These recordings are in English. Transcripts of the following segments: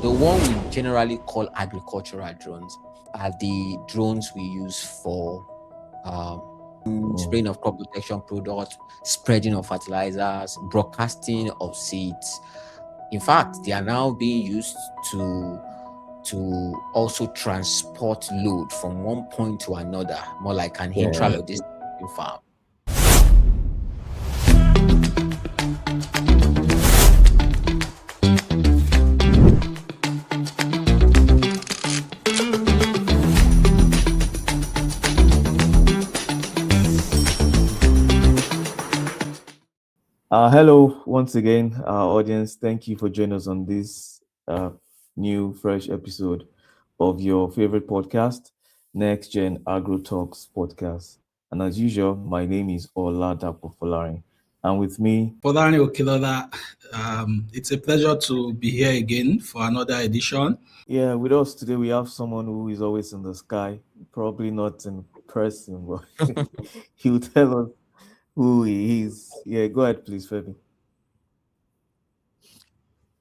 The one we generally call agricultural drones are the drones we use for spraying of crop protection products, spreading of fertilizers, broadcasting of seeds. In fact, they are now being used to also transport load from one point to another, more like an intralogistic farm. Hello, once again, our audience. Thank you for joining us on this new, fresh episode of your favorite podcast, NextGen Agro Talks podcast. And as usual, my name is Oladapo Folarin. And with me, Folarin Okelola. It's a pleasure to be here again for another edition. yeah, with us today, we have someone who is always in the sky, probably not in person, but he'll tell us who he is. Yeah, go ahead, please, Femi.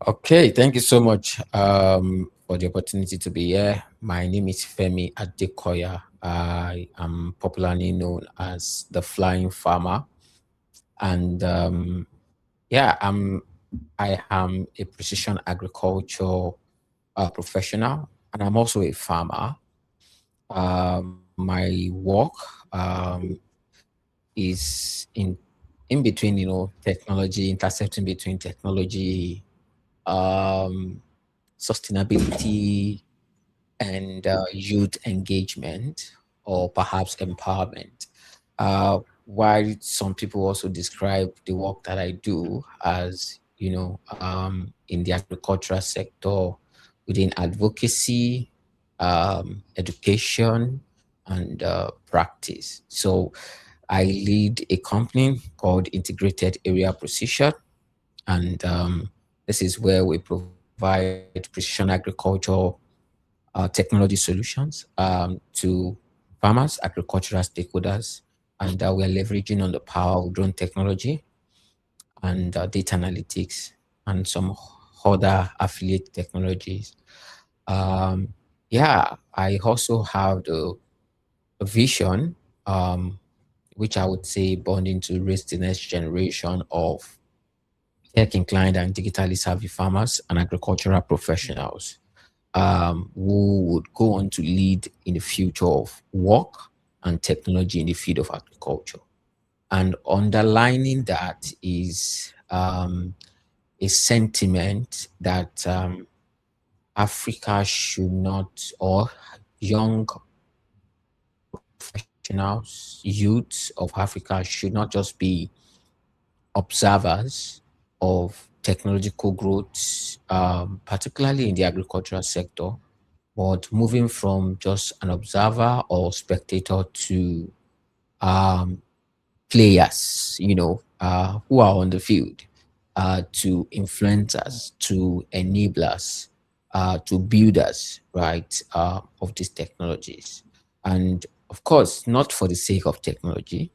Okay, thank you so much for the opportunity to be here. My name is Femi Adekoya. I am popularly known as the Flying Farmer, and I am a precision agriculture professional, and I'm also a farmer. My work is in between, technology, intercepting between technology, sustainability, and youth engagement, or perhaps empowerment. While some people also describe the work that I do as, in the agricultural sector, within advocacy, education, and practice. So I lead a company called Integrated Area Precision, and this is where we provide precision agriculture technology solutions to farmers, agricultural stakeholders, and we are leveraging on the power of drone technology and data analytics and some other affiliate technologies. I also have a vision, which I would say bonding to raise the next generation of tech inclined and digitally savvy farmers and agricultural professionals who would go on to lead in the future of work and technology in the field of agriculture. And underlining that is a sentiment that Africa should not, or young professionals, youths of Africa should not just be observers of technological growth, particularly in the agricultural sector, but moving from just an observer or spectator to players, who are on the field, to influencers, to enablers, to builders, right, of these technologies. And of course, not for the sake of technology,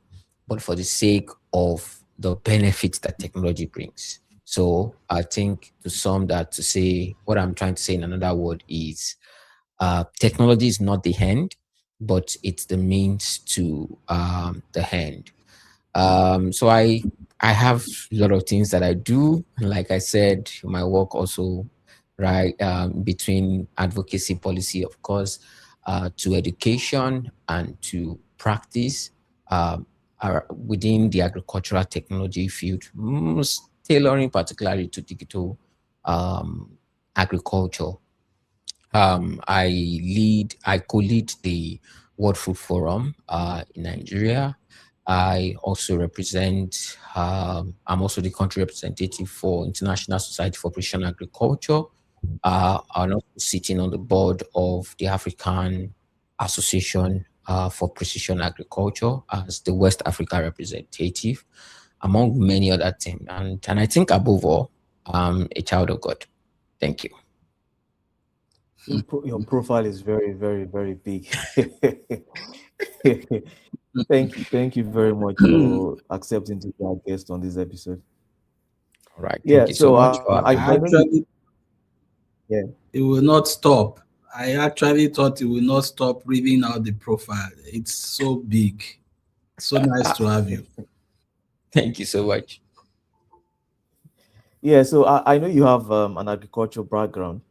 but for the sake of the benefits that technology brings. So I think to sum that, to say what I'm trying to say in another word is technology is not the end, but it's the means to the end. So I have a lot of things that I do. Like I said, my work also, right, between advocacy policy, of course, to education and to practice are within the agricultural technology field, tailoring particularly to digital agriculture. I co-lead the World Food Forum in Nigeria. I also represent, I'm also the country representative for International Society for Precision Agriculture. I'm also sitting on the board of the African Association for Precision Agriculture as the West Africa representative, among many other things. And I think above all, I'm a child of God. Thank you. Your profile is very, very, very big. Thank you very much for accepting to be our guest on this episode. All right. Yeah, Thank you so so much for I having me. know you, Actually, yeah. it will not stop. I actually thought it will not stop reading out the profile. It's so big. So nice to have you. Thank you so much. Yeah, so I know you have an agricultural background,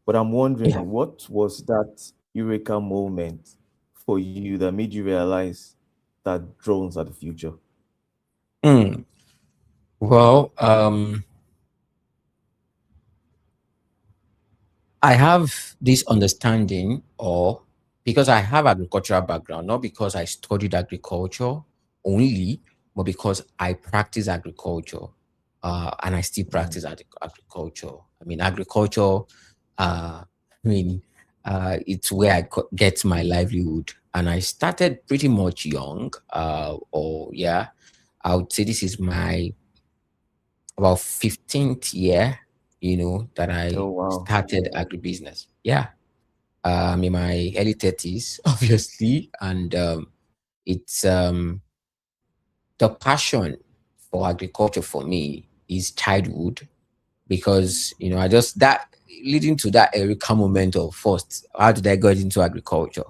but I'm Yeah. wondering what was that eureka moment for you that made you realize that drones are the future? Mm. Well, I have this understanding, or because I have agricultural background, not because I studied agriculture only, but because I practice agriculture, and I still Mm, practice agriculture. I mean, agriculture. I mean, it's where get my livelihood, and I started pretty much young. Or yeah, I would say this is my about 15th year, that oh I wow. started agribusiness. Yeah. I'm in my early 30s, obviously. And it's the passion for agriculture for me is childhood, because, I just that leading to that eureka moment of first, how did I get into agriculture?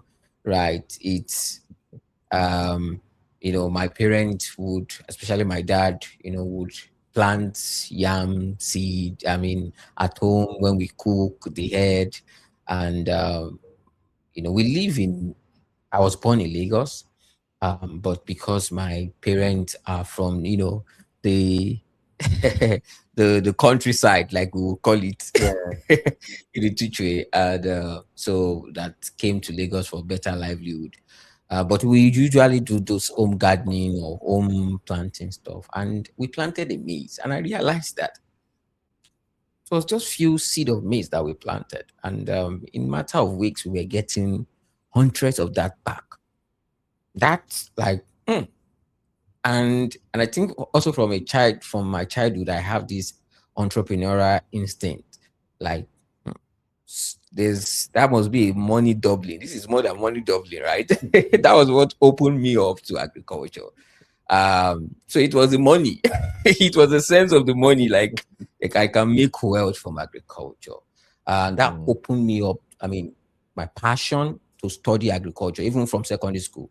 Right. It's my parents would, especially my dad, would plant yam seed. I mean, at home when we cook the head, and we live in. I was born in Lagos, but because my parents are from, the the countryside, like we will call it, Yeah. in the Tuchwe, and so that came to Lagos for better livelihood. But we usually do those home gardening or home planting stuff, and we planted a maize, and I realized that it was just few seed of maize that we planted, and in matter of weeks we were getting hundreds of that back. That's like, and I think also from my childhood, I have this entrepreneurial instinct. Like, there's that must be money doubling. This is more than money doubling, right? That was what opened me up to agriculture. So it was the money. It was the sense of the money, like I can make wealth from agriculture. And that Mm, opened me up. I mean, my passion to study agriculture, even from secondary school.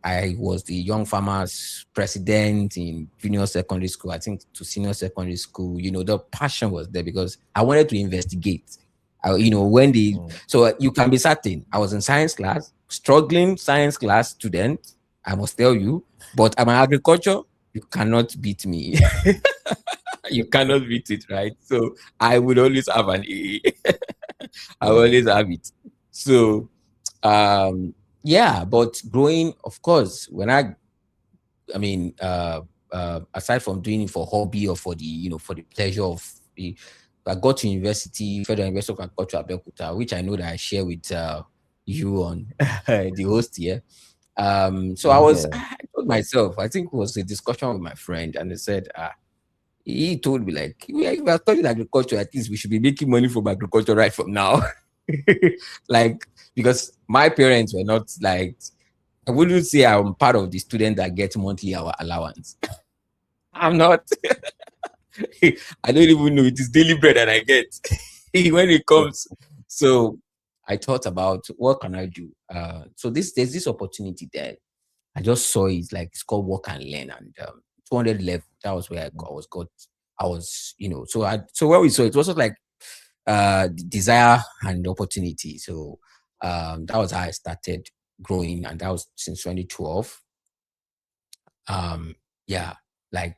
I was the young farmers president in junior secondary school, I think, to senior secondary school. The passion was there because I wanted to investigate. When mm, you can be certain I was in science class, struggling science class student, I must tell you, but I'm an agriculture, you cannot beat me. You cannot beat it, right? So I would always have an A. I yeah. always have it. So yeah, but growing, of course, I mean, aside from doing it for hobby or for the pleasure of the, I got to university, Federal University of Agriculture, Abeokuta, which I know that I share with you on the host here. So Yeah. I told myself, I think it was a discussion with my friend, and they said, he told me, like, we are studying agriculture, at least we should be making money from agriculture right from now. Like, because my parents were not like, I wouldn't say I'm part of the student that gets monthly allowance. I'm not. I don't even know, it is daily bread that I get when it comes. So I thought about what can I do. So there's this opportunity there. I just saw it, like it's called Work and Learn, and 200 level. That was where I was got. I was, so when we saw it, it was just like desire and opportunity. So that was how I started growing, and that was since 2012. Yeah, like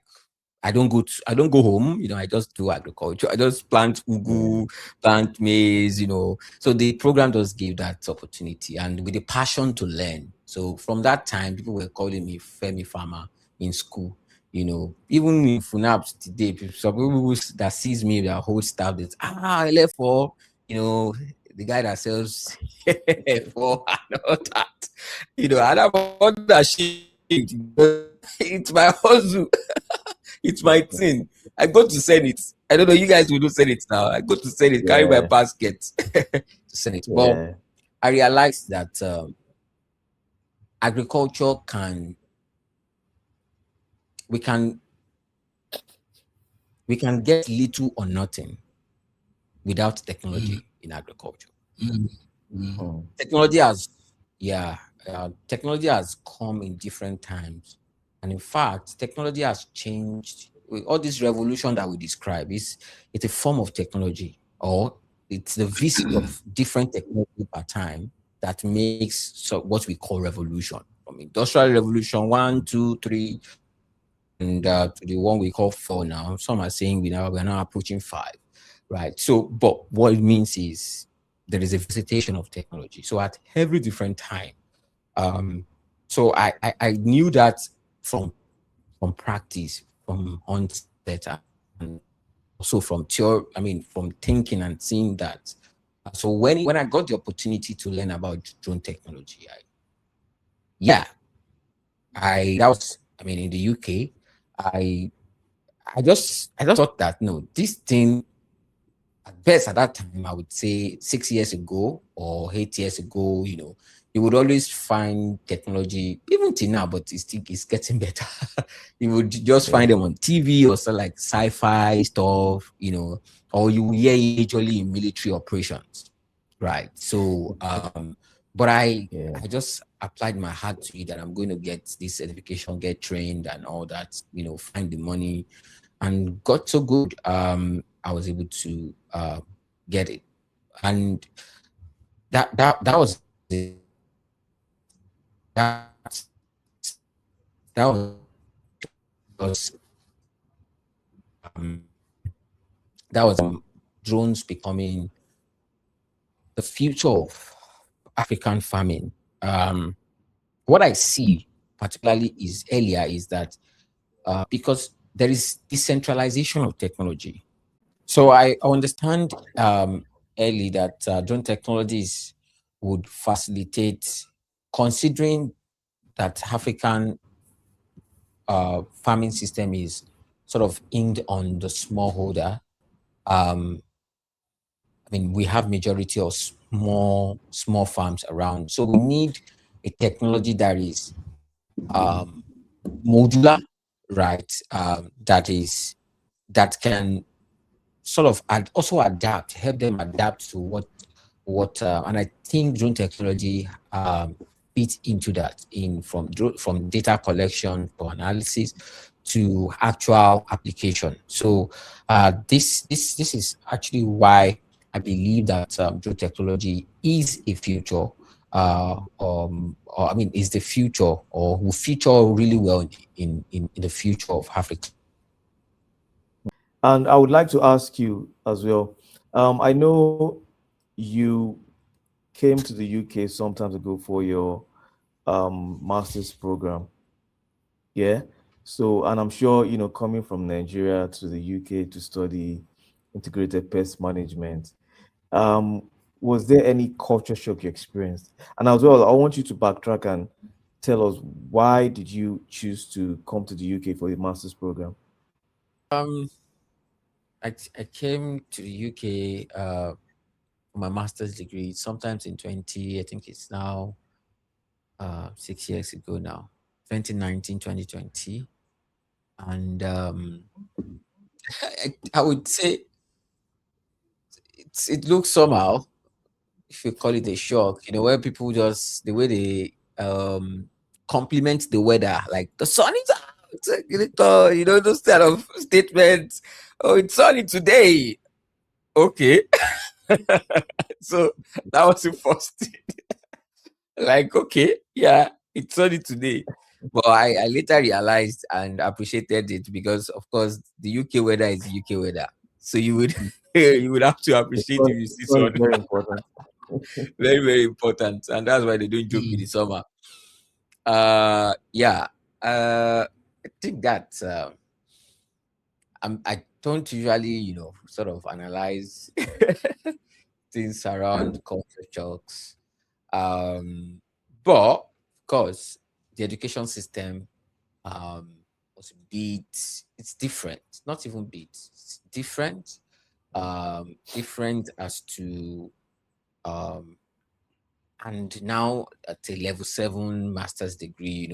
I don't go home, I just do agriculture. I just plant Mm, ugu, plant maize, so the program just gave that opportunity, and with the passion to learn. So from that time, people were calling me Femi Farmer in school. Even in Funaps today, some people that sees me, that whole staff, that Elefo, the guy that sells for and all that. And I'm not ashamed. It's my hustle. It's my thing. I go to send it. I don't know. You guys will do send it now. I go to send it, carry my yeah. basket to send it. But Yeah. I realized that agriculture we can we can get little or nothing without technology. in agriculture. Mm, mm. Hmm. Technology has, yeah, technology has come in different times, and in fact, technology has changed. All this revolution that we describe is it's a form of technology, or it's the visit of different technology per time that makes so what we call revolution. From industrial revolution one, two, three, and to the one we call four now. Some are saying we're now approaching five, right? So, but what it means is there is a visitation of technology. So at every different time, um, so I knew that from practice, from onset, and also from theory. I mean, from thinking and seeing that. So when I got the opportunity to learn about drone technology, yeah, I that was I mean in the UK, I I just thought that no, this thing at best at that time, I would say 6 years ago or 8 years ago, you would always find technology, even till now, but it's getting better. You would just find Yeah. them on TV or so like sci-fi stuff, or you hear it usually in military operations, right? So, but Yeah. I just applied my heart to it that I'm going to get this certification, get trained and all that, find the money and got so good. I was able to get it, and that was it. That that was um, that was drones becoming the future of African farming. What I see particularly is earlier is that because there is decentralization of technology. So I understand early that drone technologies would facilitate, considering that African farming system is sort of aimed on the smallholder. Um, I mean, we have majority of small farms around, so we need a technology that is modular, right? That can sort of also adapt, help them adapt to and I think drone technology fits into that in from data collection for analysis to actual application. So this is actually why I believe that drone technology is a future, or I mean, is the future, or will feature really well in the future of Africa. And I would like to ask you as well. I know you came to the UK some time ago for your master's program. Yeah. So, and I'm sure, coming from Nigeria to the UK to study integrated pest management, um, was there any culture shock you experienced? And as well, I want you to backtrack and tell us, why did you choose to come to the UK for your master's program? Um, I came to the UK for my master's degree sometimes in 20, I think it's now 6 years ago now, 2019, 2020. And I would say it looks somehow, if you call it a shock, where people just, the way they compliment the weather, like the sun is out, those kind of statements. Oh, it's sunny today. Okay. So that was the first thing. Like, okay, yeah, it's sunny today. But I later realized and appreciated it because, of course, the UK weather is the UK weather. So you would you would have to The appreciate sun, if you the see sun is sun. very important. Very, very important. And that's why they don't joke with the Mm. summer. Yeah. I think that I don't usually, sort of analyze things around culture shocks. Um, but of course, the education system um, was a bit, it's different. Not even bit, it's different. Different as to, um, and now at a level 7 master's degree,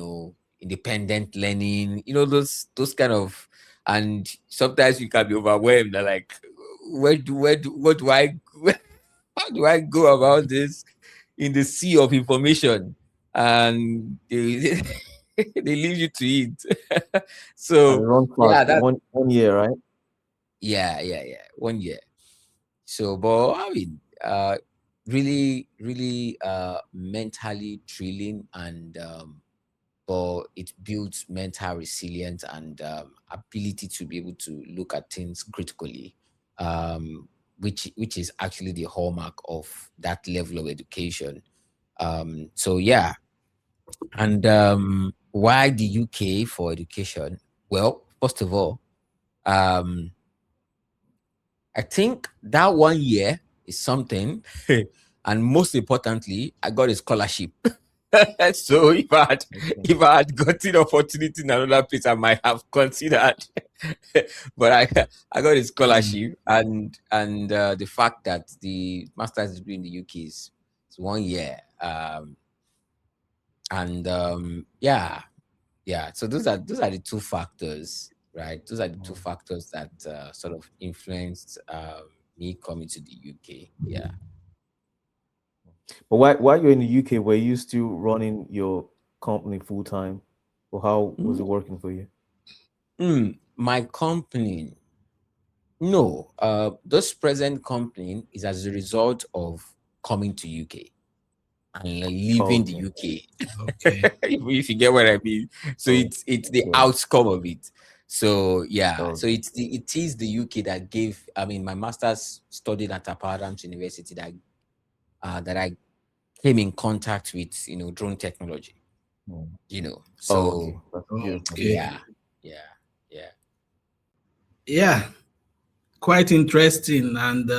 independent learning, those kind of, and sometimes you can be overwhelmed. Like, what do I? how do I go about this in the sea of information? And they, they leave you to it. And So run yeah, fast. that One year, right? yeah. 1 year. So, but I mean, really mentally thrilling, and but it builds mental resilience and ability to be able to look at things critically, which is actually the hallmark of that level of education. So yeah, and why the UK for education? Well, first of all, um, I think that 1 year is something, and most importantly, I got a scholarship. So Okay. if I had gotten opportunity in another place, I might have considered. But I got a Mm. scholarship, and the fact that the master's degree in the UK is 1 year, and yeah. So those are the two factors, right? Those are the two Mm. factors that sort of influenced me coming to the UK. Yeah. But while you're in the UK, were you still running your company full time, or how was it working for you? My company, no. This present company is as a result of coming to UK and Oh, leaving the okay. UK. Okay. If you get what I mean. So Oh, it's the yeah. outcome of it. So yeah, Oh, so it is the UK that gave. I mean, my master's studied at Adams University that I came in contact with, drone technology. mm. Oh, okay. So That's beautiful. Okay. yeah, yeah, yeah. Yeah, quite interesting. And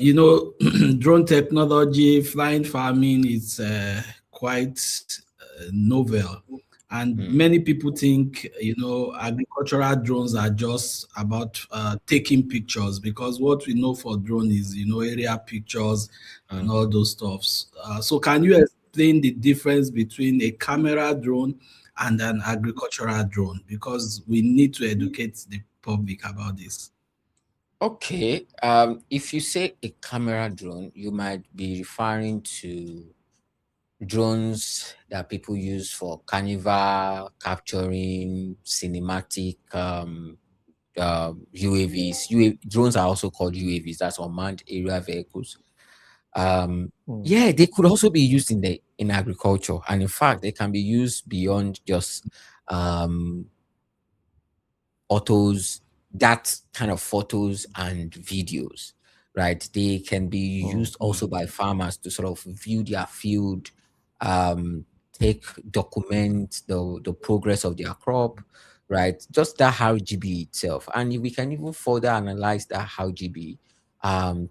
you know, drone technology, flying farming is quite novel. And Mm, many people think, you know, agricultural drones are just about taking pictures, because what we know for drone is, you know, area pictures and mm. all those stuffs. So can you explain the difference between a camera drone and an agricultural drone? Because we need to educate the public about this. Okay. If you say a camera drone, you might be referring to drones that people use for carnival capturing cinematic UAVs. Drones are also called UAVs. That's unmanned aerial vehicles. Um, Mm. yeah, they could also be used in agriculture, and in fact, they can be used beyond just um, photos, that kind of photos and videos, right? They can be Mm. used also by farmers to sort of view their field, um, take document the progress of their crop, right? Just that RGB itself, and we can even further analyze that RGB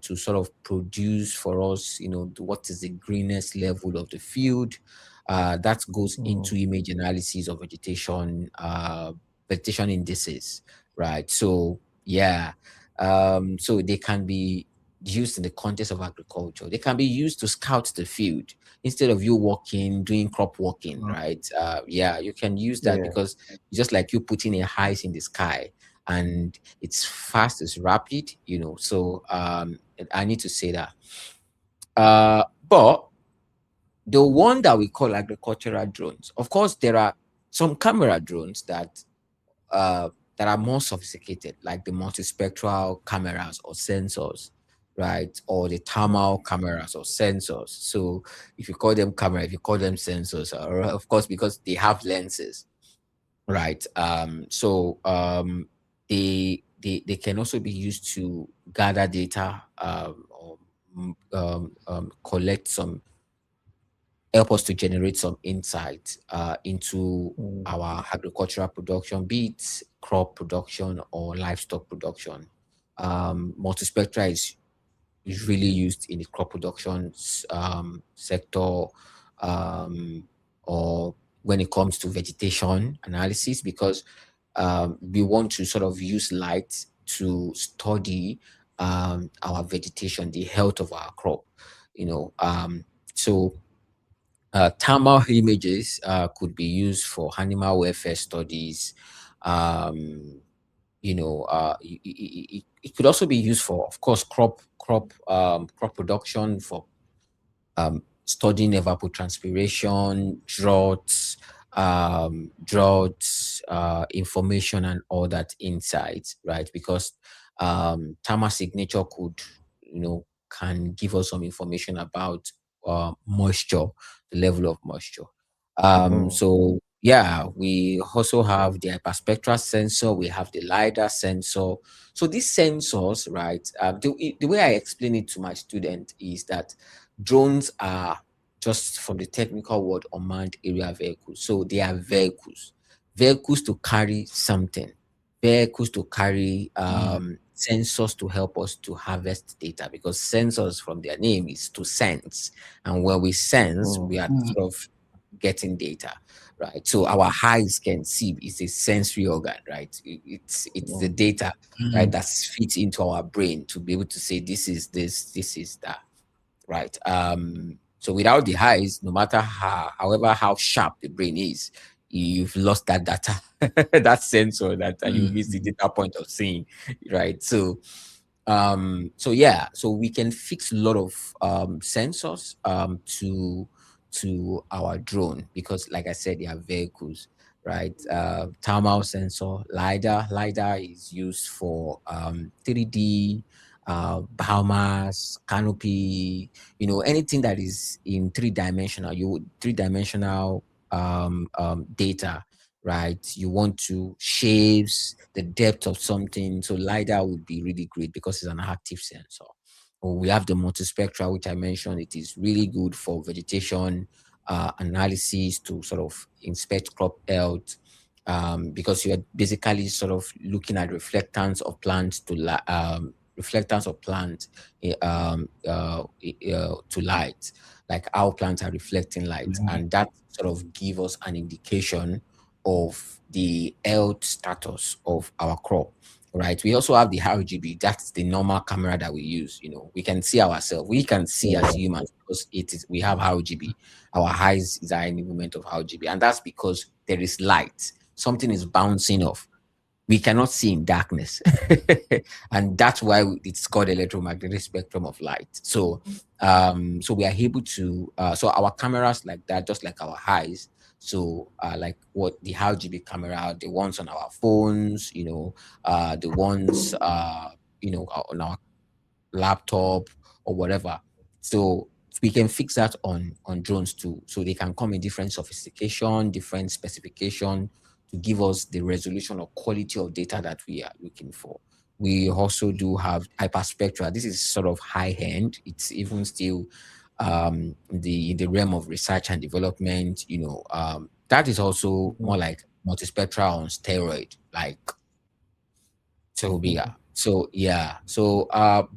to sort of produce for us, what is the greenness level of the field. That goes Mm. into image analysis of vegetation indices, right? So yeah, so they can be used in the context of agriculture. They can be used to scout the field instead of you doing crop walking, right? Yeah, you can use that Yeah. because it's just like you putting a eyes in the sky, and it's fast, it's rapid, So I need to say that. But the one that we call agricultural drones, of course, there are some camera drones uh, that are more sophisticated, like the multispectral cameras or sensors, right? Or the thermal cameras or sensors. So if you call them camera, if you call them sensors, or of course, because they have lenses, right? They can also be used to gather data, or collect some help us to generate some insight into Mm. our agricultural production, be it crop production or livestock production. Multispectra is really used in the crop production sector, um, or when it comes to vegetation analysis, because we want to sort of use light to study our vegetation, the health of our crop. So thermal images could be used for animal welfare studies. Um, it could also be used for, of course, crop production, for studying evapotranspiration, droughts, information, and all that insights, right? Because thermal signature could, can give us some information about moisture, the level of moisture. So yeah, we also have the hyperspectral sensor. We have the lidar sensor. So these sensors, right? The way I explain it to my student is that drones are, just from the technical word, unmanned area vehicles. So they are vehicles to carry something, vehicles to carry sensors to help us to harvest data, because sensors, from their name, is to sense. And when we sense, we are sort of getting data, right? So our eyes can see, it's a sensory organ, right? It's the data, right, that fits into our brain to be able to say this is this, this is that, right? So without the eyes, no matter how sharp the brain is, you've lost that data, that sensor, that you miss the data point of seeing, right? So yeah, so we can fix a lot of sensors to our drone, because, like I said, they are vehicles, right? Thermal sensor, lidar is used for 3D, biomass, canopy, anything that is in three-dimensional data, right? You want to shapes, the depth of something. So LiDAR would be really great because it's an active sensor. We have the multispectral, which I mentioned. It is really good for vegetation analysis, to sort of inspect crop health, because you are basically sort of looking at reflectance of plants to light, like how plants are reflecting light, and that sort of give us an indication of the health status of our crop, right? We also have the RGB. That's the normal camera that we use. We can see ourselves. We can see as humans, because we have RGB. Our eyes is an enablement of RGB, and that's because there is light. Something is bouncing off. We cannot see in darkness. And that's why it's called electromagnetic spectrum of light. So so we are able to so our cameras, like that, just like our eyes. So like what the RGB camera, the ones on our phones, the ones on our laptop or whatever. So we can fix that on drones too. So they can come in different sophistication, different specification, to give us the resolution or quality of data that we are looking for. We also do have hyperspectral. This is sort of high end. It's even still the realm of research and development. That is also more like multispectral on steroid, like so bigger. So yeah. So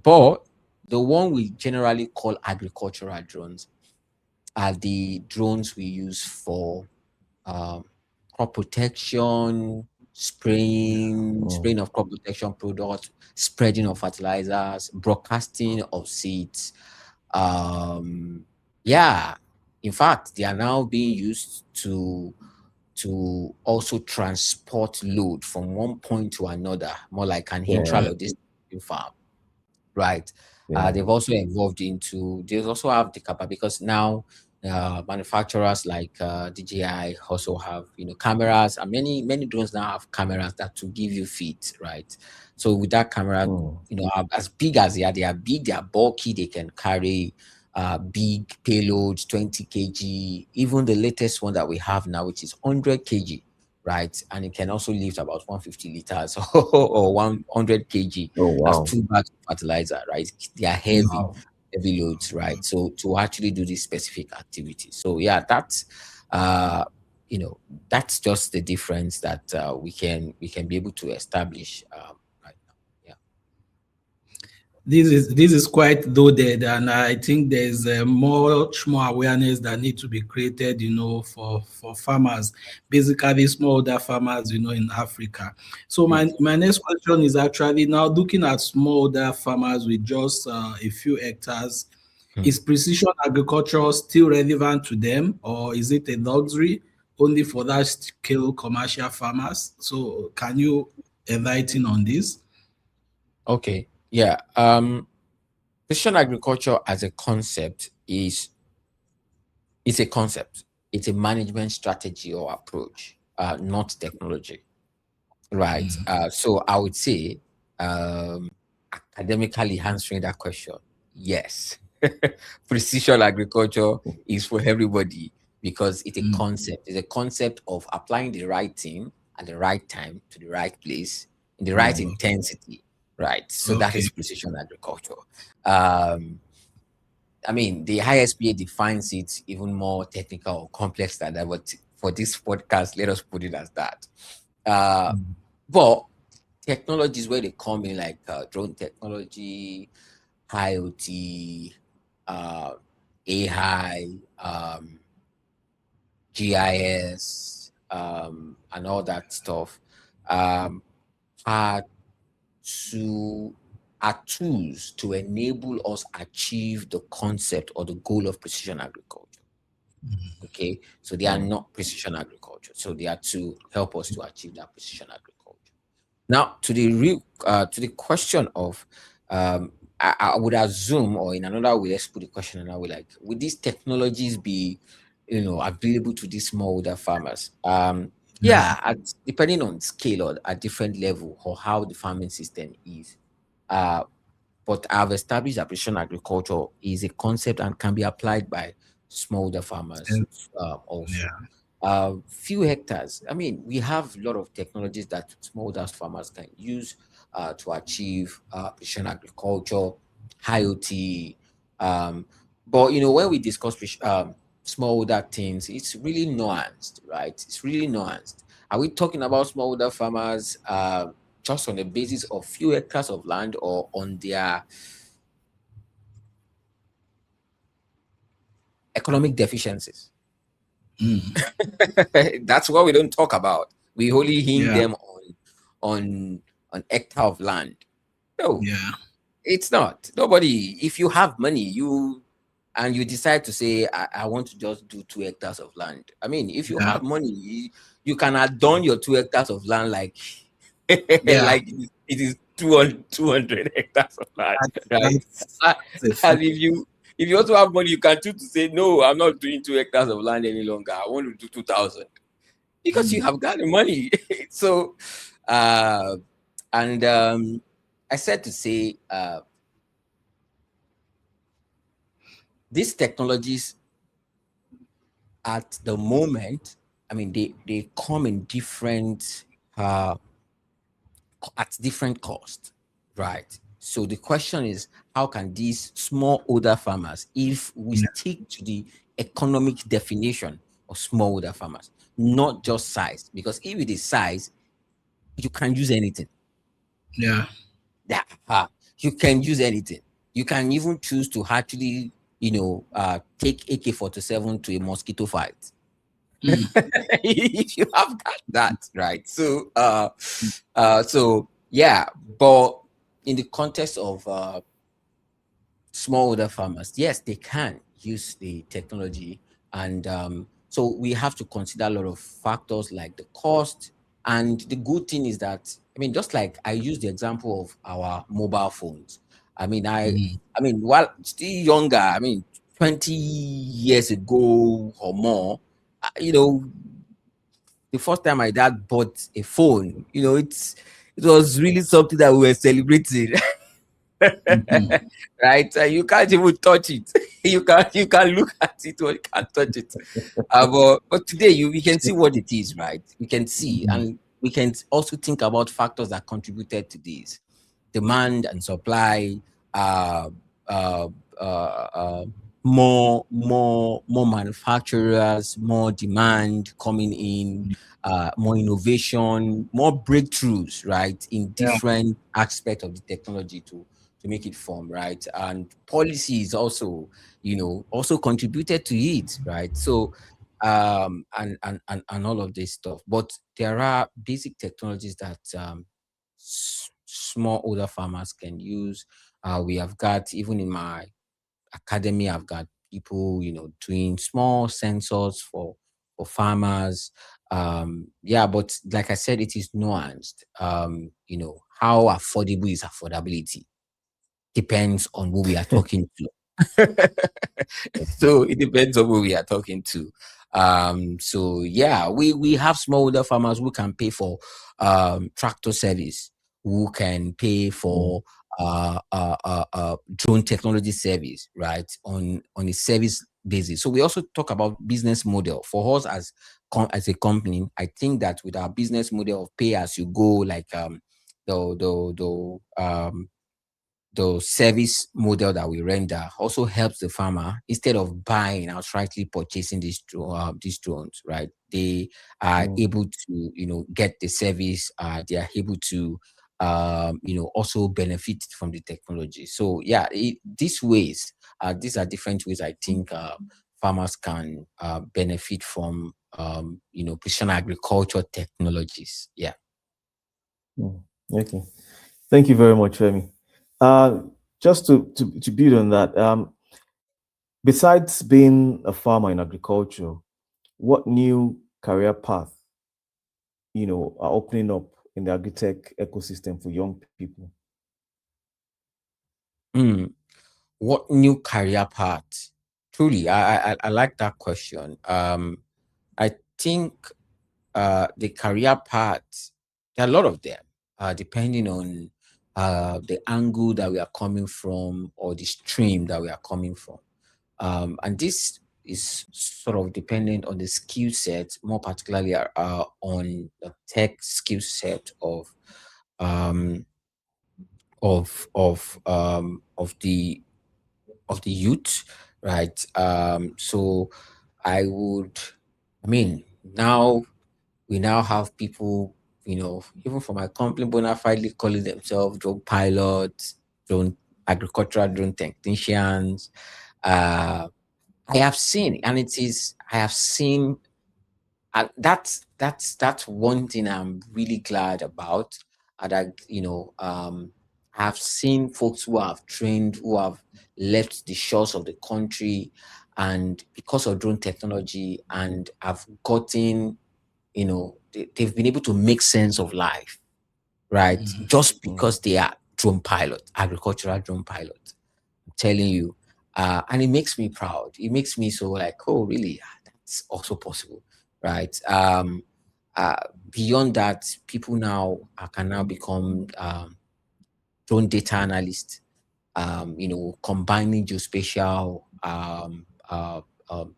but the one we generally call agricultural drones are the drones we use for crop protection, spraying of crop protection products, spreading of fertilizers, broadcasting of seeds. Yeah, in fact, they are now being used to also transport load from one point to another, more like an intralogistic farm, right? They've also evolved into, they also have the capability, because now manufacturers like DJI also have cameras, and many drones now have cameras that to give you feet, right? So with that camera, as big as they are big, they are bulky, they can carry big payloads, 20 kg, even the latest one that we have now, which is 100 kg, right? And it can also lift about 150 liters or 100 kg. That's 2 bags of fertilizer, right? They are heavy loads, right? So to actually do this specific activity. So yeah, that's that's just the difference that we can be able to establish right now. Yeah. This is quite loaded, and I think there's much more awareness that need to be created, for farmers, basically smallholder farmers, in Africa. So my next question is actually now looking at smallholder farmers with just a few hectares. Is precision agriculture still relevant to them, or is it a luxury only for large scale commercial farmers? So can you enlighten on this? Okay. Yeah. Precision agriculture as a concept is it's a concept. It's a management strategy or approach, not technology. Right. So I would say, academically answering that question, yes, precision agriculture is for everybody because it's a concept. It's a concept of applying the right thing at the right time to the right place in the right Oh, intensity. Right. So that okay. is precision agriculture. Um, I mean, the ISPA defines it even more technical or complex than that, but for this podcast, let us put it as that. Uh, but technologies where they come in, like drone technology, IoT, uh, AI, GIS, and all that stuff, um, are to are tools to enable us achieve the concept or the goal of precision agriculture. Okay, so they are Wow. not precision agriculture, so they are to help us to achieve that precision agriculture. Now, to the real to the question of, I would assume, or in another way, let's put the question another way, like, would these technologies be, available to these smallholder farmers? Yeah. Yeah, depending on scale or at different level or how the farming system is. Uh, but I've established that precision agriculture is a concept and can be applied by smallholder farmers And- also. yeah. Few hectares. I mean, we have a lot of technologies that smallholder farmers can use to achieve precision agriculture, IoT. Um, but when we discuss smallholder things, it's really nuanced, right? It's really nuanced. Are we talking about smallholder farmers just on the basis of few hectares of land or on their economic deficiencies? That's what we don't talk about. We only hang Yeah. them on an hectare of land. No, Yeah. it's not. Nobody. If you have money, you decide to say, I want to just do 2 hectares of land. I mean, if you Yeah. have money, you can adorn your 2 hectares of land like Yeah. like it is 200 hectares of land, right? That's Uh, a And fact. if you also have money, you can choose to say, no, I'm not doing 2 hectares of land any longer. I want to do 2,000 because you have got the money. So, uh, and I said to say, these technologies at the moment, I mean, they come in different uh, at different cost, right? So the question is, how can these small older farmers, if we Yeah. stick to the economic definition of small older farmers, not just size, because if it is size, you can use anything. Yeah. Yeah, you can use anything. You can even choose to actually, take AK-47 to a mosquito fight. If you have got that, right? So yeah, but in the context of smallholder farmers, yes, they can use the technology, and so we have to consider a lot of factors like the cost. And the good thing is that, I mean, just like I use the example of our mobile phones. I mean, while still younger, I mean, 20 years ago or more, the first time my dad bought a phone, it was really something that we were celebrating. Right? You can't even touch it. You can look at it, or you can't touch it. But today we can see what it is, right? We can see, and we can also think about factors that contributed to this: demand and supply, uh, uh, uh, uh, more manufacturers, more demand coming in, more innovation, more breakthroughs, right, in Yeah. different aspects of the technology to make it form, right? And policies also, also contributed to it, right? So, and all of this stuff. But there are basic technologies that small older farmers can use. We have got, even in my academy, I've got people, doing small sensors for farmers. Yeah, but like I said, it is nuanced. How affordable is affordability depends on who we are talking to. So it depends on who we are talking to. So yeah, we have smallholder farmers who can pay for tractor service, who can pay Mm, for drone technology service, right? On a service basis. So we also talk about business model for us as a company. I think that with our business model of pay as you go, like the service model that we render also helps the farmer instead of buying outrightly purchasing these drones, right? They are mm, able to get the service. They are able to also benefit from the technology. So yeah, these ways, these are different ways I think farmers can benefit from precision agriculture technologies. Yeah. mm. Okay. Thank you very much, Femi. Uh, just to build on that, besides being a farmer in agriculture, what new career path, are opening up in the agritech ecosystem for young people? Mm. What new career path? Truly, I like that question. I think the career path, there are a lot of them, depending on the angle that we are coming from or the stream that we are coming from. And this is sort of dependent on the skill set, more particularly on the tech skill set um, of the youth, right? So I would, I mean, now we now have people, even from my company, bona fidely calling themselves drone pilots, drone agricultural drone technicians. Uh, I have seen, and I have seen that's one thing I'm really glad about. And I've seen folks who have trained, who have left the shores of the country, and because of drone technology, and have gotten, they've been able to make sense of life, right? Just Mm, because they are drone pilots, agricultural drone pilots. I'm telling you, and it makes me proud. It makes me so like, oh, really? That's also possible, right? Uh, Beyond that, people now can now become drone data analysts. Combining geospatial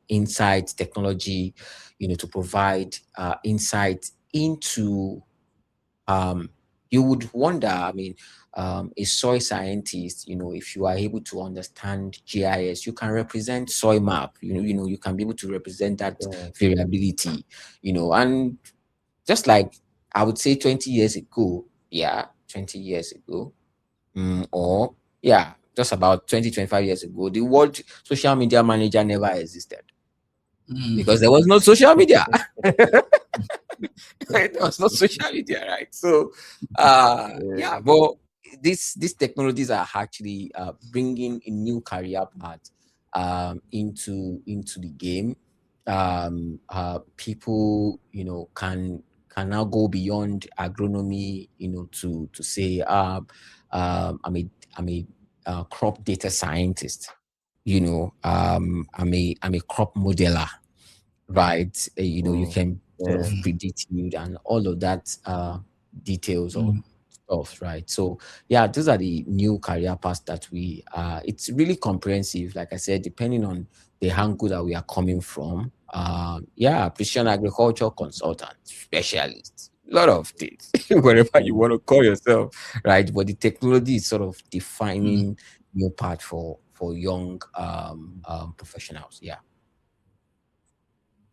insight technology, to provide insight into um, you would wonder, I mean, a soil scientist, if you are able to understand GIS, you can represent soil map, you can be able to represent that yeah. variability, and just like I would say 20 years ago, yeah, 20 years ago, or yeah, just about 20, 25 years ago, the word social media manager never existed because there was no social media. There was no social media, right? So, yeah, Yeah. but these technologies are actually bringing a new career path into the game. People, can now go beyond agronomy, to say, I'm a crop data scientist. I'm a crop modeler, right? You Mm, can sort yeah. of predict yield and all of that details or stuff, right? So yeah, those are the new career paths that it's really comprehensive, like I said, depending on the angle that we are coming from. Yeah, precision agriculture consultant, specialist, a lot of things, whatever you Mm, want to call yourself, right? But the technology is sort of defining new path for young professionals. Yeah.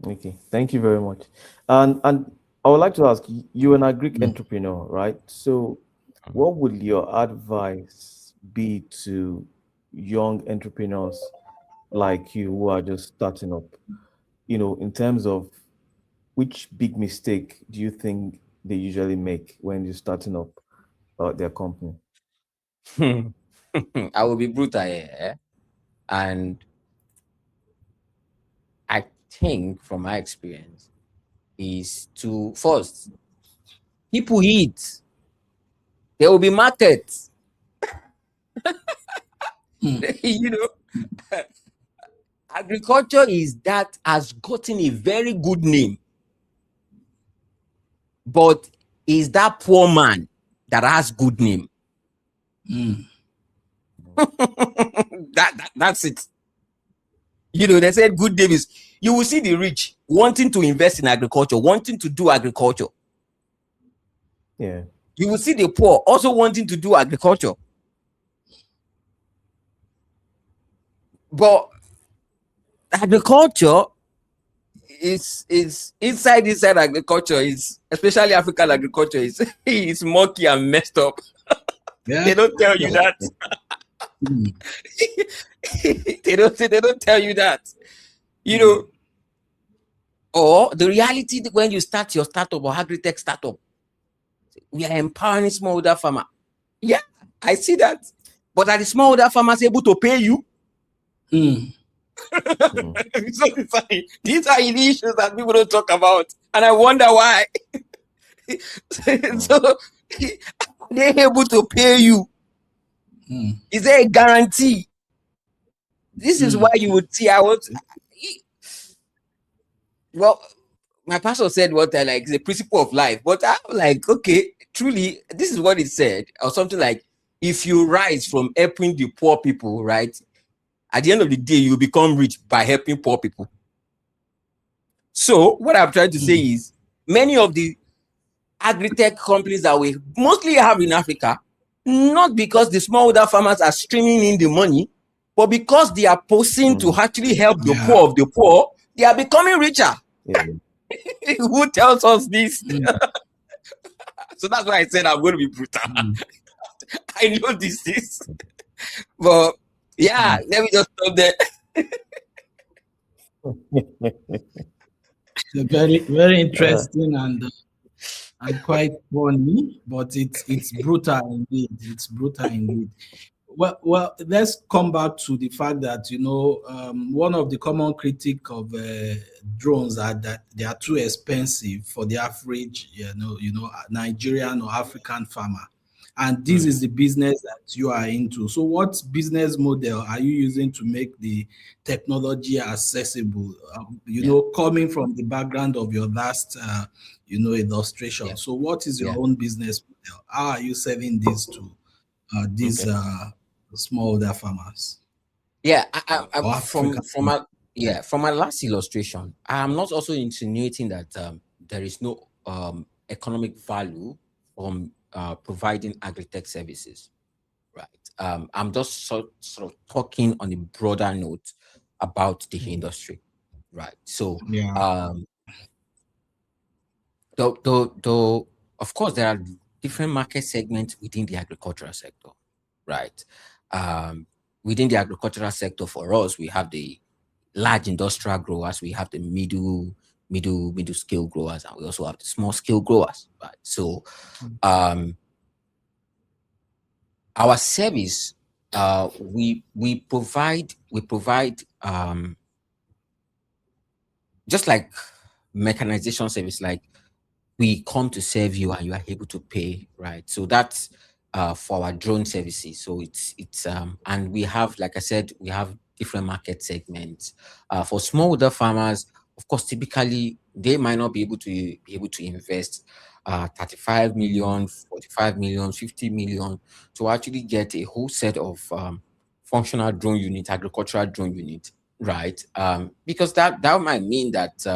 okay. Thank you very much. And I would like to ask you're an Greek entrepreneur, right? So what would your advice be to young entrepreneurs like you who are just starting up? In terms of which big mistake do you think they usually make when you're starting up their company? I will be brutal here. And I think from my experience, is to first people eat. There will be markets. You know, agriculture is that has gotten a very good name, but is that poor man that has good name. That's it. You know, they said good name is, you will see the rich wanting to invest in agriculture, wanting to do agriculture. Yeah. You will see the poor also wanting to do agriculture. But agriculture is inside agriculture is, especially African agriculture, is is murky and messed up. Yeah. They don't tell you that. they don't tell you that. You know, or the reality when you start your startup or agritech startup, we are empowering smallholder farmer. Yeah, I see that. But are the smallholder farmers able to pay you? So these are the issues that people don't talk about, and I wonder why. So are they able to pay you? Is there a guarantee? This is why you would see. Well, my pastor said what I like, the principle of life. But I'm like, okay, truly, this is what it said, or something like, if you rise from helping the poor people, right, at the end of the day, you become rich by helping poor people. So what I'm trying to say is, many of the agritech companies that we mostly have in Africa, not because the smallholder farmers are streaming in the money, but because they are posing to actually help the poor of the poor, they are becoming richer. Yeah. Who tells us this? So that's why I said I'm going to be brutal. I know this is, but yeah, let me just stop there. Very, very interesting and quite funny, but it's brutal indeed. It's brutal indeed. Well, let's come back to the fact that one of the common critique of drones are that they are too expensive for the average, Nigerian or African farmer. And this is the business that you are into. So, what business model are you using to make the technology accessible? Coming from the background of your last, illustration. Yeah. So, what is your own business model? How are you selling this to these smallholder farmers? Yeah, Or from African from my last illustration, I'm not also insinuating that there is no economic value from providing agritech services, right? I'm just sort of talking on a broader note about the industry, right? So, though, of course, there are different market segments within the agricultural sector, right? Within the agricultural sector, for us, we have the large industrial growers, we have the middle scale growers, and we also have the small scale growers, right? So, our service, we provide just like mechanization service, like we come to serve you and you are able to pay, right? So that's for our drone services. So it's and we have, like I said, we have different market segments. For smallholder farmers, of course, typically they might not be able to invest 35 million, 45 million, 50 million to actually get a whole set of functional drone unit, agricultural drone unit, right? Because that might mean that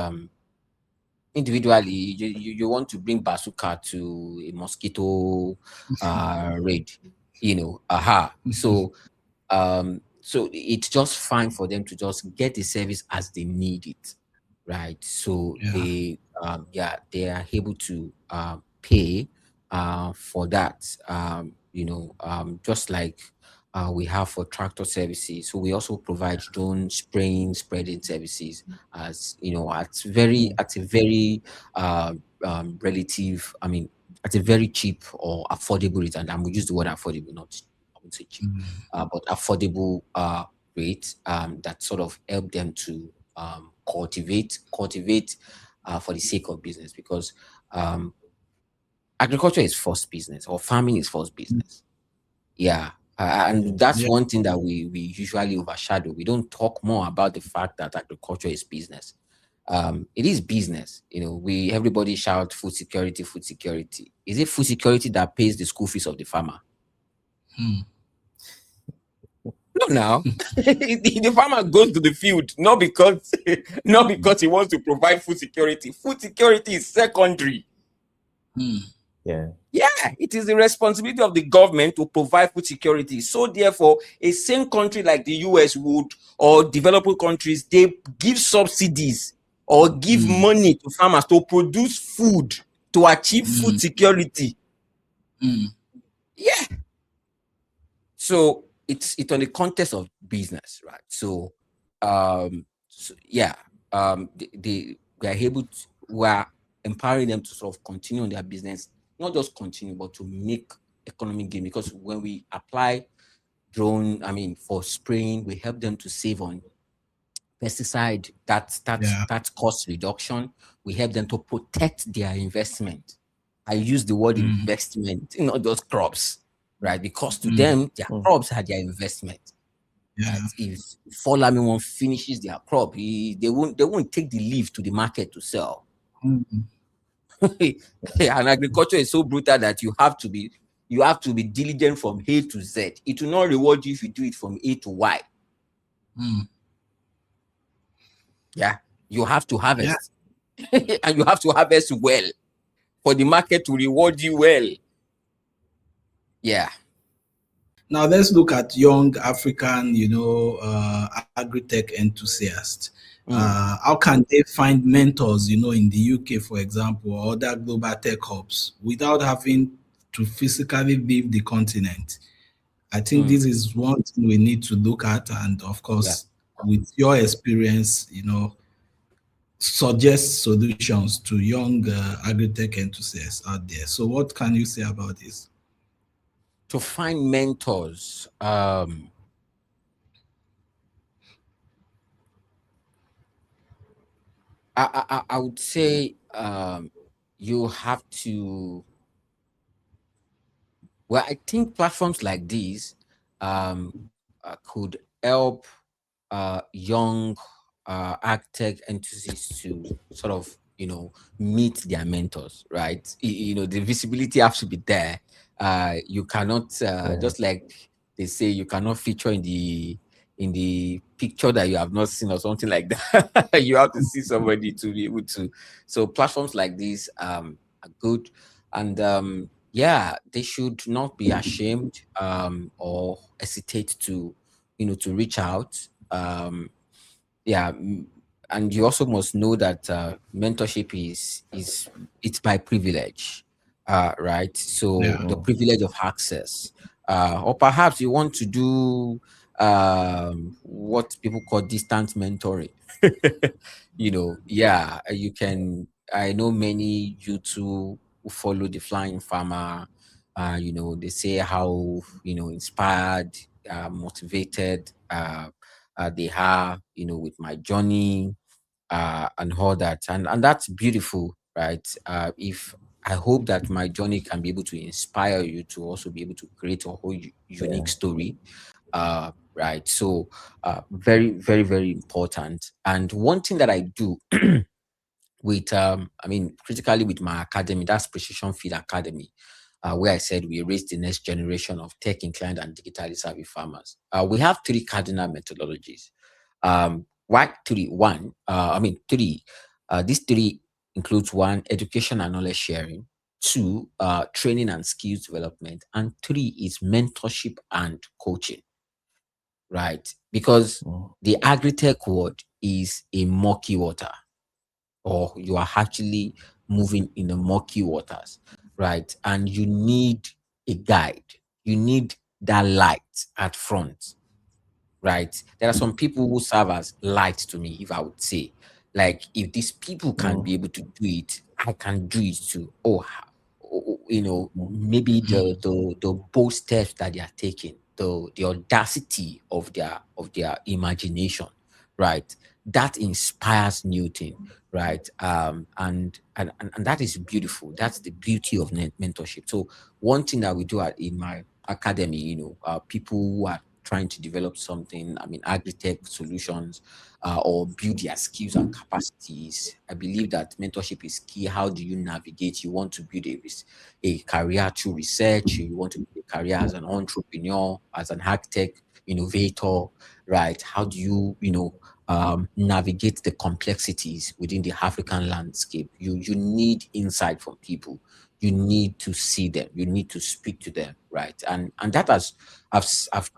individually you want to bring bazooka to a mosquito raid, so it's just fine for them to just get the service as they need it, right? So they are able to pay for that, just like we have for tractor services. So we also provide drone spraying, spreading services, as at a very relative. I mean, at a very cheap or affordable rate, and I would use the word affordable, not I would say cheap, but affordable rate that sort of help them to cultivate for the sake of business, because um, agriculture is first business, or farming is first business. Yeah. And that's Yeah. one thing that we usually overshadow. We don't talk more about the fact that agriculture is business. It is business. We everybody shout food security, food security. Is it food security that pays the school fees of the farmer? Hmm. No, now the farmer goes to the field not because not because he wants to provide food security. Food security is secondary. Hmm. Yeah. Yeah, it is the responsibility of the government to provide food security. So therefore, a same country like the US would, or developing countries, they give subsidies or give Hmm. money to farmers to produce food to achieve Hmm. food security. Hmm. Yeah. So it's on the context of business, right? Yeah, we are able to, we are empowering them to sort of continue on their business, not just continue, but to make economic gain. Because when we apply drone, for spraying, we help them to save on pesticide. Yeah. That's cost reduction. We help them to protect their investment. I use the word Hmm. investment, not just crops, right? Because to Hmm. them, their Mm. crops are their investment, Yeah. right? If Folarin one finishes their crop, they won't take the leaf to the market to sell. Hmm. And agriculture is so brutal that you have to be diligent from A to Z. It will not reward you if you do it from A to Y. Hmm. Yeah, you have to Yeah. harvest, and you have to harvest well for the market to reward you well. Yeah. Now let's look at young African, agritech enthusiasts. Mm, How can they find mentors, in the UK, for example, or other global tech hubs without having to physically leave the continent? I think mm, this is one thing we need to look at, and of yeah. course, with your experience, suggest solutions to young agritech enthusiasts out there. So, what can you say about this? To find mentors, I would say you have to. Well, I think platforms like these could help young ag tech enthusiasts to sort of meet their mentors, right? The visibility has to be there. You cannot Yeah. just like they say, you cannot feature in the picture that you have not seen or something like that. You have to see somebody to be able to. So platforms like these are good, and yeah, they should not be ashamed or hesitate to reach out. Yeah, and you also must know that mentorship is it's by privilege, right? So Yeah. the Mm. privilege of access, or perhaps you want to do what people call distant mentoring. Yeah, you can. I know many YouTube who follow the flying farmer. They say how inspired, motivated they are, with my journey and all that, and that's beautiful, right? If I hope that my journey can be able to inspire you to also be able to create a whole unique Yeah. story, right? So, very, very, very important. And one thing that I do with critically with my academy, that's Precision Feed Academy, where I said we raise the next generation of tech inclined and digitally savvy farmers. We have three cardinal methodologies. Why three? Three. These three includes: one, education and knowledge sharing; two, training and skills development; and three is mentorship and coaching, right? Because Mm. the agri-tech world is a murky water, or you are actually moving in the murky waters, right? And you need a guide. You need that light at front, right? There are some people who serve as light to me, if I would say. Like, if these people can Mm. be able to do it, I can do it too. Mm. Maybe Hmm. the bold steps that they are taking, the audacity of their imagination, right? that inspires new thing, right? And that is beautiful. That's the beauty of mentorship. So one thing that we do in my academy, people who are trying to develop something, I mean, agritech solutions, or build their skills and capacities. I believe that mentorship is key. How do you navigate? You want to build a career through research. You want to build a career as an entrepreneur, as an architect, innovator, right? How do you, navigate the complexities within the African landscape? You need insight from people. You need to see them. You need to speak to them, right? And that has I've s- I've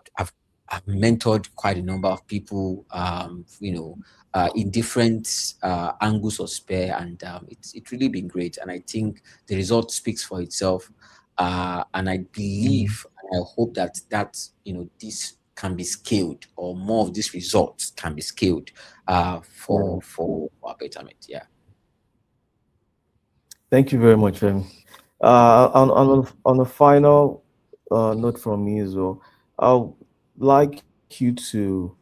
mentored quite a number of people, in different angles of spare, and it's really been great. And I think the result speaks for itself. And I believe, and I hope that this can be scaled, or more of these results can be scaled for our betterment. Yeah. Thank you very much, Femi. On a final note from me as well, I'd like you to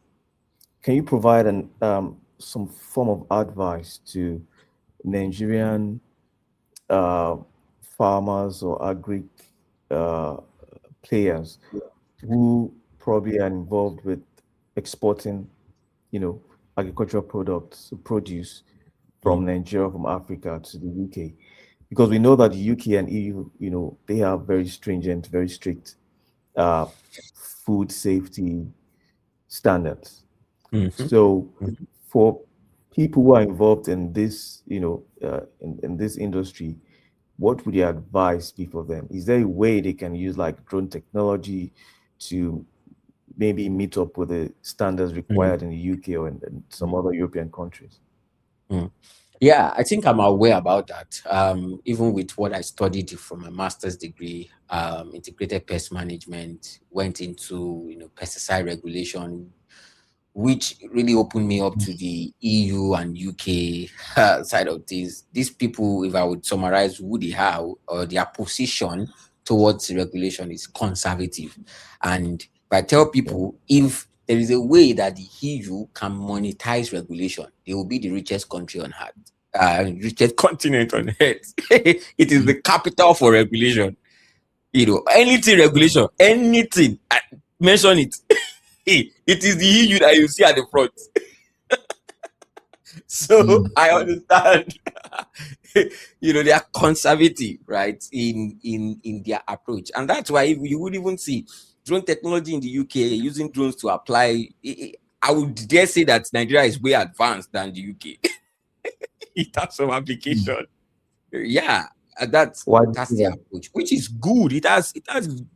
can you provide some form of advice to Nigerian uh, farmers or agri uh, players who probably are involved with exporting, you know, agricultural products, produce Mm, from Nigeria, from Africa to the UK? Because we know that the UK and EU, they have very stringent, very strict uh, food safety standards. mhm, So mhm. for people who are involved in this, in this industry, what would your advice be for them? Is there a way they can use like drone technology to maybe meet up with the standards Mm, required in the UK or in some mm, other European countries? mm. Yeah, I think I'm aware about that. Even with what I studied from my master's degree, integrated pest management, went into pesticide regulation, which really opened me up to the EU and UK side of things. These people, if I would summarize who they are or their position towards the regulation, is conservative. And if I tell Yeah. people, if there is a way that the EU can monetize regulation, they will be the richest country on earth, richest continent on earth. It is the capital for regulation. Anything regulation, anything, mention it. It is the EU that you see at the front. So Mm. I understand. They are conservative, right, in their approach, and that's why you would even see drone technology in the UK using drones to apply. I would dare say that Nigeria is way advanced than the UK in terms of Mm. application. Yeah, that's Why do you that's say the that? approach, which is good. It has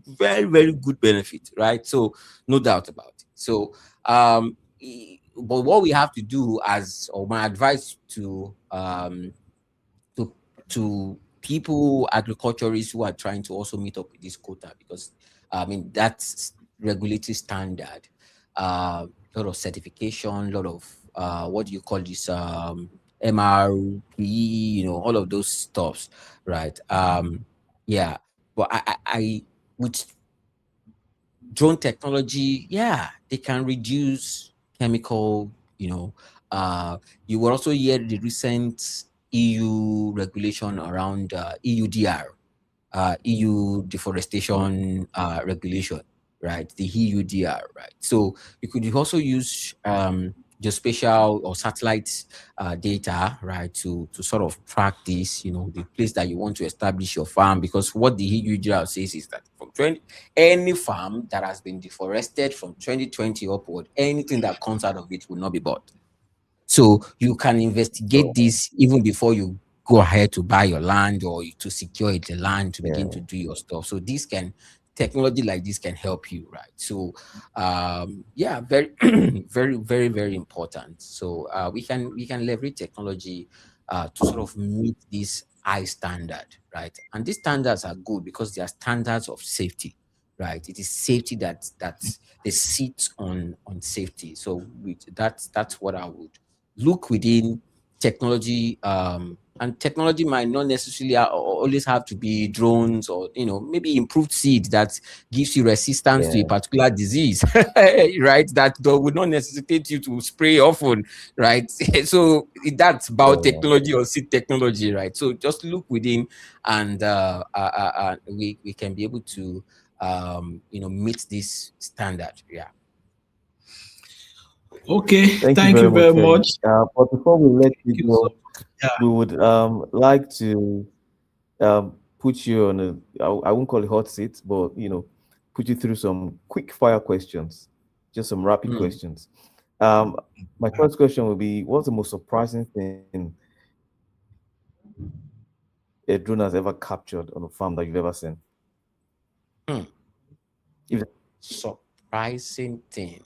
very, very good benefit, right? So no doubt about it. So but what we have to do, as or my advice to to people, agriculturists who are trying to also meet up with this quota, because I mean that's regulatory standard, a lot of certification, a lot of what do you call this, MRP, all of those stuffs, right? Yeah, but I with drone technology, yeah, they can reduce chemical, you know. You will also hear the recent EU regulation around EUDR, EU deforestation regulation, right? The EUDR, right? So you could also use geospatial or satellite data, right, to sort of track this, the place that you want to establish your farm. Because what the EUDR says is that from any farm that has been deforested from 2020 upward, anything that comes out of it will not be bought. So you can investigate So this even before you go ahead to buy your land, or to secure the land to begin to yeah, do your stuff. So technology like this can help you, right? So yeah, very very, very, very important. So we can leverage technology to sort of meet this high standard, right? And these standards are good because they are standards of safety, right? It is safety that they sit on safety. So that's what I would look within technology And technology might not necessarily always have to be drones, or maybe improved seed that gives you resistance to a Yeah. particular disease, right? That would not necessitate you to spray often, right? So that's about Yeah. technology or seed technology, right? So just look within, and we can be able to meet this standard. Yeah. Okay, Thank you thank very you much, very Femi. much. But before we let you Thank you so go, much. Yeah. we would like to put you on I won't call it hot seat, but put you through some quick fire questions, just some rapid Mm. questions. Um, my first question will be, what's the most surprising thing a drone has ever captured on a farm that you've ever seen? Hmm. If Surprising thing.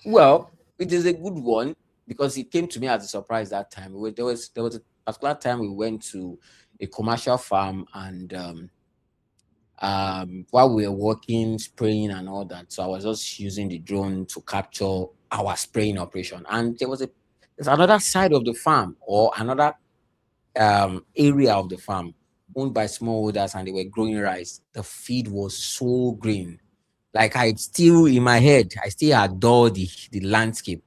Well, it is a good one because it came to me as a surprise that time. There was a particular time we went to a commercial farm, and while we were working, spraying and all that, so I was just using the drone to capture our spraying operation. And there's another side of the farm, or another area of the farm, owned by smallholders, and they were growing rice. The feed was so green. Like, I still, in my head, I still adore the landscape.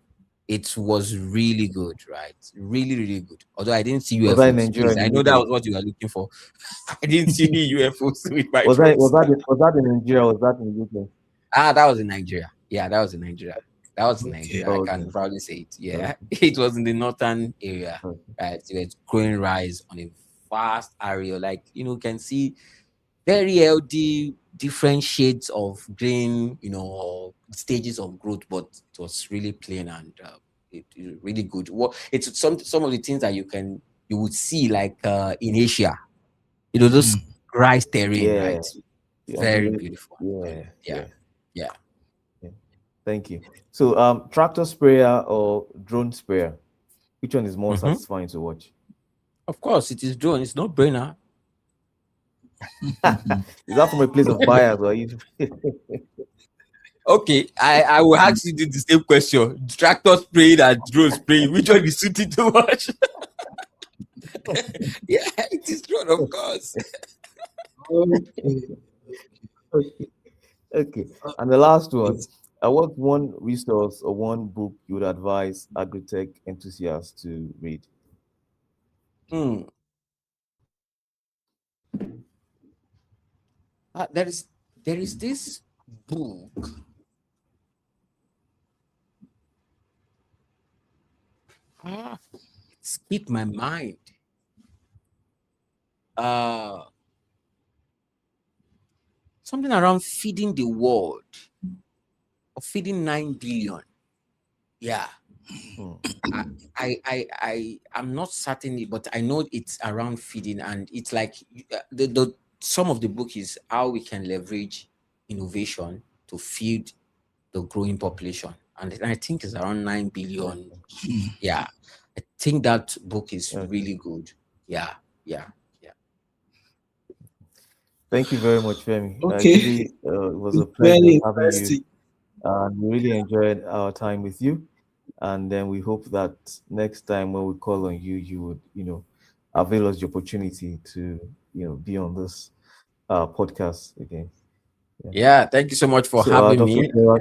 It was really good, right? Really, really good. Although I didn't see was that in UFOs, Nigeria, please. or I in the know that was UK? what you were looking for. I didn't see UFOs with my Was that was drones. that in, was that in Nigeria? Or was that in the UK? That was in Nigeria. Yeah, that was in Nigeria. That was in Okay. Nigeria. I Oh, can okay. proudly say it. Yeah, Okay. it was in the northern area. Okay. Right, it was growing rice on a vast area. Like, you can see very healthy, different shades of green, stages of growth, but it was really plain, and it really good. What it's some of the things that you would see, like in Asia, those Mm. rice terrain, Yeah. right? Yeah. Very beautiful. Yeah. Yeah, Yeah. yeah. Yeah. Thank you. So, tractor sprayer or drone sprayer, which one is more Hmm. satisfying to watch? Of course, it is drone. It's no brainer. Is that from a place of bias, or you? Okay, I will ask you the same question. Tractor spraying and drone spraying, which one is suited to watch? Yeah, it is drone, of course. Okay. Okay. Okay. And the last one, what's one resource or one book you would advise agritech enthusiasts to read? Hmm. There is this book. It skipped my mind. Uh, Something around feeding the world, or feeding 9 billion. Yeah. Hmm. I'm not certain, but I know it's around feeding, and it's like, the some of the book is how we can leverage innovation to feed the growing population, and I think it's around 9 billion. Okay. Yeah, I think that book is Okay. really good. Yeah, yeah, yeah. Thank you very much, Femi. Okay. It was a It's pleasure very having you. interesting. We really enjoyed our time with you. And then we hope that next time when we call on you, you would, avail us the opportunity to, be on this podcast again. Yeah. Yeah, thank you so much for So, having Dr. me. Okelola,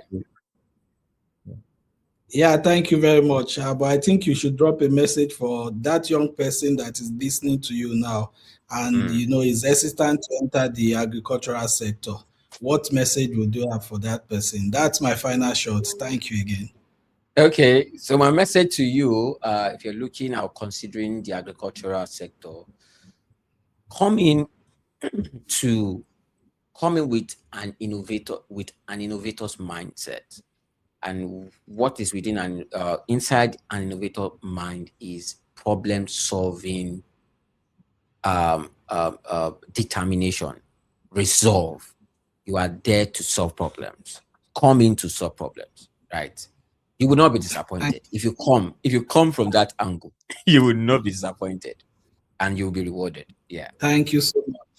Yeah, thank you very much. But I think you should drop a message for that young person that is listening to you now, and Mm. is hesitant to enter the agricultural sector. What message would you have for that person? That's my final shot. Thank you again. Okay, so my message to you, if you're looking or considering the agricultural sector, come in to come in with an innovator's mindset. And what is within an inside an innovator mind is problem solving, determination, resolve. You are there to solve problems. Come in to solve problems, right? You will not be Thank, disappointed if you come from that angle. You will not be disappointed, and you'll be rewarded. Yeah. thank you so much.